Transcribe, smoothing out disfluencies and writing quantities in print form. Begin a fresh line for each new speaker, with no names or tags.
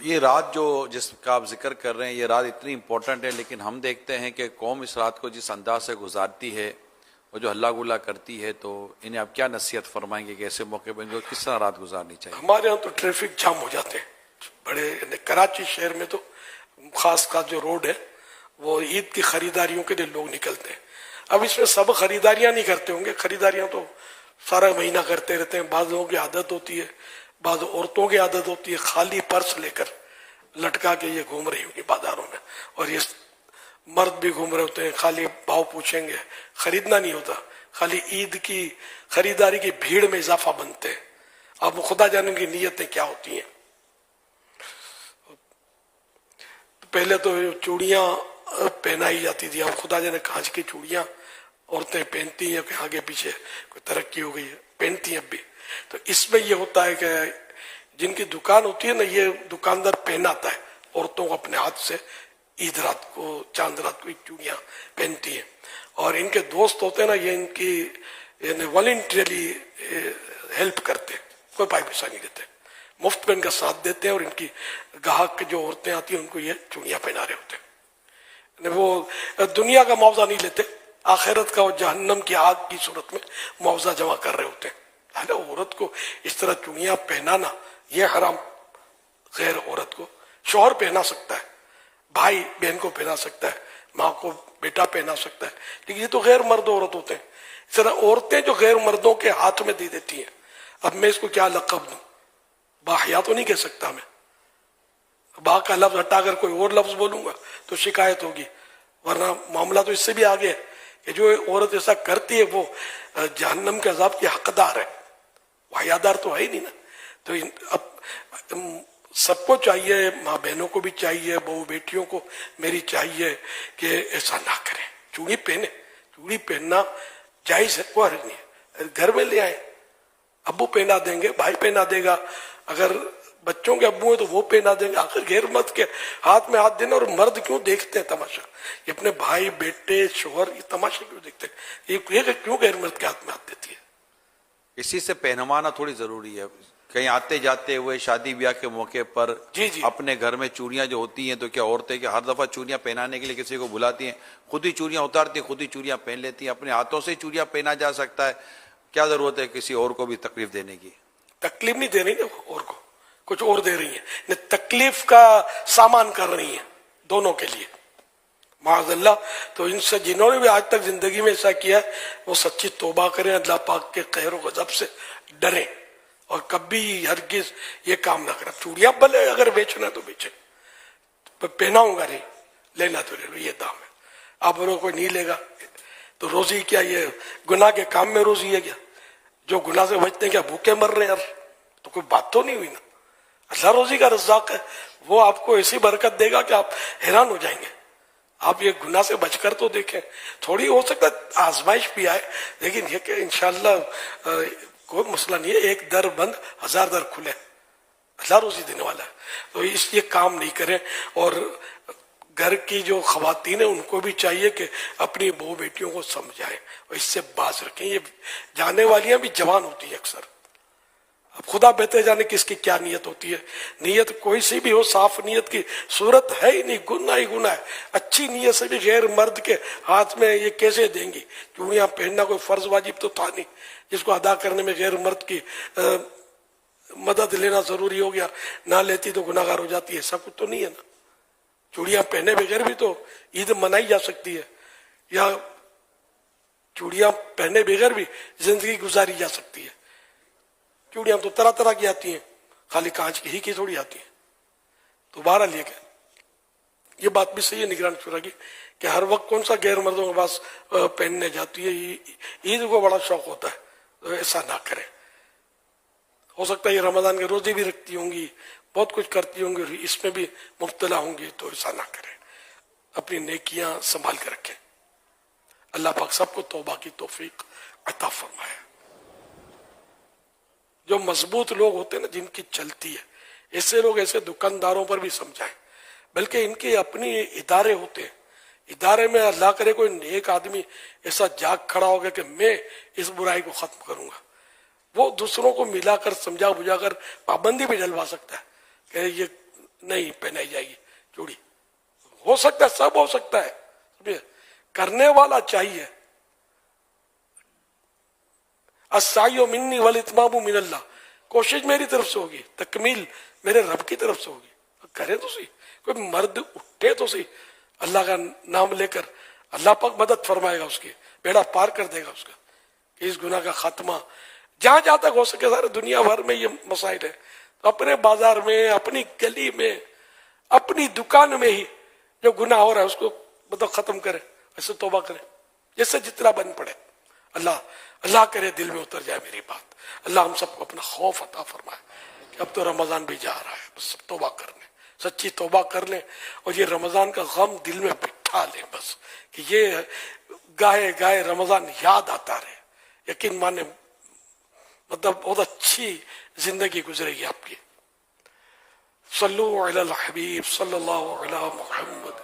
یہ رات جو جس کا آپ ذکر کر رہے ہیں یہ رات اتنی امپورٹنٹ ہے، لیکن ہم دیکھتے ہیں کہ قوم اس رات کو جس انداز سے گزارتی ہے، وہ جو ہلا گلا کرتی ہے، تو انہیں آپ کیا نصیحت فرمائیں گے کہ ایسے موقع پہ ان کو کس طرح رات گزارنی چاہیے؟
ہمارے ہاں تو ٹریفک جام ہو جاتے ہیں بڑے، کراچی شہر میں تو خاص جو روڈ ہے وہ عید کی خریداریوں کے لیے لوگ نکلتے ہیں. اب اس میں سب خریداریاں نہیں کرتے ہوں گے، خریداریاں تو سارا مہینہ کرتے رہتے ہیں. بعض لوگوں کی عادت ہوتی ہے، بعض عورتوں کی عادت ہوتی ہے خالی پرس لے کر لٹکا کے یہ گھوم رہی ہوگی بازاروں میں، اور یہ مرد بھی گھوم رہے ہوتے ہیں خالی بھاؤ پوچھیں گے، خریدنا نہیں ہوتا، خالی عید کی خریداری کی بھیڑ میں اضافہ بنتے ہیں. اب خدا جانے کی نیتیں کیا ہوتی ہیں. پہلے تو چوڑیاں پہنائی جاتی تھی، اب خدا جانے کانچ کی چوڑیاں عورتیں پہنتی ہیں کہ آگے پیچھے کوئی ترقی ہو گئی ہے، پہنتی ہیں اب بھی. تو اس میں یہ ہوتا ہے کہ جن کی دکان ہوتی ہے نا، یہ دکاندار پہناتا ہے عورتوں کو اپنے ہاتھ سے، عید رات کو چاند رات کو چوڑیاں پہنتی ہیں. اور ان کے دوست ہوتے ہیں نا، یہ ان کی یعنی والنٹریلی ہیلپ کرتے ہیں، کوئی پیسہ نہیں دیتے، مفت میں ان کا ساتھ دیتے ہیں. اور ان کی گاہک جو عورتیں آتی ہیں ان کو یہ چوڑیاں پہنا رہے ہوتے ہیں. وہ دنیا کا معاوضہ نہیں لیتے، آخرت کا اور جہنم کی آگ کی صورت میں معاوضہ جمع کر رہے ہوتے ہیں. عورت کو اس طرح چوڑیاں پہنانا یہ حرام. غیر عورت کو شوہر پہنا سکتا ہے، بھائی بہن کو پہنا سکتا ہے، ماں کو بیٹا پہنا سکتا ہے، لیکن یہ تو غیر مرد عورت ہوتے ہیں. اس طرح عورتیں جو غیر مردوں کے ہاتھ میں دے دیتی ہیں. اب میں اس کو کیا لقب دوں؟ باحیا تو نہیں کہہ سکتا میں، با کا لفظ ہٹا کر کوئی اور لفظ بولوں گا تو شکایت ہوگی. ورنہ معاملہ تو اس سے بھی آگے ہے کہ جو عورت ایسا کرتی ہے وہ جہنم کے عذاب کی حقدار ہے، حیادار تو ہے ہی نہیں نا. تو اب سب کو چاہیے، ماں بہنوں کو بھی چاہیے، بہو بیٹیوں کو میری چاہیے کہ ایسا نہ کریں. چوڑی پہنے، چوڑی پہننا جائز ہے، کوئی حرج نہیں ہے. گھر میں لے آئے، ابو پہنا دیں گے، بھائی پہنا دے گا، اگر بچوں کے ابو ہیں تو وہ پہنا دیں گے. آخر غیر مرد کے ہاتھ میں ہاتھ دینا. اور مرد کیوں دیکھتے ہیں تماشا؟ یہ اپنے بھائی بیٹے شوہر یہ تماشا کیوں دیکھتے ہیں؟ یہ کیوں غیر مرد کے ہاتھ میں ہاتھ دیتی ہے؟
اسی سے پہنوانا تھوڑی ضروری ہے. کہیں آتے جاتے ہوئے شادی بیاہ کے موقع پر
جی
اپنے گھر میں چوڑیاں جو ہوتی ہیں، تو کیا عورتیں کہ ہر دفعہ چوڑیاں پہنانے کے لیے کسی کو بلاتی ہیں؟ خود ہی چوڑیاں اتارتی ہیں، خود ہی چوڑیاں پہن لیتی ہیں. اپنے ہاتھوں سے چوڑیاں پہنا جا سکتا ہے، کیا ضرورت ہے کسی اور کو بھی تکلیف دینے کی؟
تکلیف نہیں دے رہی نا اور کو، کچھ اور دے رہی ہیں، تکلیف کا سامان کر رہی ہیں دونوں کے لیے، معاذ اللہ. تو ان سے جنہوں نے بھی آج تک زندگی میں ایسا کیا ہے وہ سچی توبہ کریں، اللہ پاک کے قہر و غضب سے ڈریں، اور کبھی ہرگز یہ کام نہ کریں. چوڑیاں بھلے اگر بیچنا تو بیچے، پہناؤں گا نہیں، لینا تو لے لو، یہ دام ہے. آپ کوئی نہیں لے گا تو روزی کیا یہ گناہ کے کام میں روزی ہے کیا؟ جو گناہ سے بچتے ہیں کیا بھوکے مر رہے ہیں یار؟ تو کوئی بات تو نہیں ہوئی نا. اللہ روزی کا رزاق ہے، وہ آپ کو ایسی برکت دے گا کہ آپ حیران ہو جائیں گے. آپ یہ گناہ سے بچ کر تو دیکھیں. تھوڑی ہو سکتا ہے آزمائش بھی آئے، لیکن یہ کہ انشاءاللہ کوئی مسئلہ نہیں ہے، ایک در بند ہزار در کھلے، اللہ روزی دینے والا ہے. تو اس یہ کام نہیں کریں. اور گھر کی جو خواتین ہیں ان کو بھی چاہیے کہ اپنی بہو بیٹیوں کو سمجھائیں اور اس سے باز رکھیں. یہ جانے والیاں بھی جوان ہوتی ہیں اکثر، اب خدا بہتر جانے کس کی کیا نیت ہوتی ہے. نیت کوئی سی بھی ہو، صاف نیت کی صورت ہے ہی نہیں، گناہ ہی گناہ ہے. اچھی نیت سے بھی غیر مرد کے ہاتھ میں یہ کیسے دیں گی؟ چوڑیاں پہننا کوئی فرض واجب تو تھا نہیں جس کو ادا کرنے میں غیر مرد کی مدد لینا ضروری ہو گیا، نہ لیتی تو گناہگار ہو جاتی ہے. ایسا کچھ تو نہیں ہے نا. چوڑیاں پہنے بغیر بھی تو عید منائی جا سکتی ہے، یا چوڑیاں پہنے بغیر بھی زندگی گزاری جا سکتی ہے. چوڑیاں تو طرح طرح کی آتی ہیں، خالی کانچ کی ہی کی تھوڑی آتی ہیں. تو بہرحال یہ بات بھی صحیح ہے نگران شورا کی کہ ہر وقت کون سا غیر مردوں کے پاس پہننے جاتی ہے. عید کو بڑا شوق ہوتا ہے، تو ایسا نہ کریں. ہو سکتا ہے یہ رمضان کے روزے بھی رکھتی ہوں گی، بہت کچھ کرتی ہوں گی، اس میں بھی مبتلا ہوں گی، تو ایسا نہ کریں. اپنی نیکیاں سنبھال کے رکھیں. اللہ پاک سب کو توبہ کی توفیق عطا فرمائے. جو مضبوط لوگ ہوتے ہیں نا، جن کی چلتی ہے، ایسے لوگ ایسے دکانداروں پر بھی سمجھائیں. بلکہ ان کے اپنی ادارے ہوتے ہیں، ادارے میں اللہ کرے کوئی نیک آدمی ایسا جاگ کھڑا ہوگا کہ میں اس برائی کو ختم کروں گا، وہ دوسروں کو ملا کر سمجھا بجھا کر پابندی بھی ڈلوا سکتا ہے کہ یہ نہیں پہنائی جائے گی چوڑی. ہو سکتا ہے, سب ہو سکتا ہے, کرنے والا چاہیے. السعی منی والاتمام من اللہ, کوشش میری طرف سے ہوگی, تکمیل میرے رب کی طرف سے ہوگی. کرے تو صحیح, کوئی مرد اٹھے تو صحیح, اللہ کا نام لے کر اللہ پاک مدد فرمائے گا, اس کی بیڑا پار کر دے گا اس کا, کہ اس گناہ کا خاتمہ جہاں جہاں تک ہو سکے. سارے دنیا بھر میں یہ مسائل ہے, تو اپنے بازار میں, اپنی گلی میں, اپنی دکان میں ہی جو گناہ ہو رہا ہے اس کو مطلب ختم کرے, ایسے توبہ کرے جس سے جتنا بن پڑے. اللہ کرے دل میں اتر جائے میری بات. اللہ ہم سب کو اپنا خوف عطا فرمائے کہ اب تو رمضان بھی جا رہا ہے, بس توبہ کرنے, سچی توبہ کر لیں, اور یہ رمضان کا غم دل میں بٹھا لیں بس, کہ یہ گاہے گاہے رمضان یاد آتا رہے. یقین مانے مطلب بہت اچھی زندگی گزرے گی آپ کی. صلو علی الحبیب صلی اللہ علی محمد.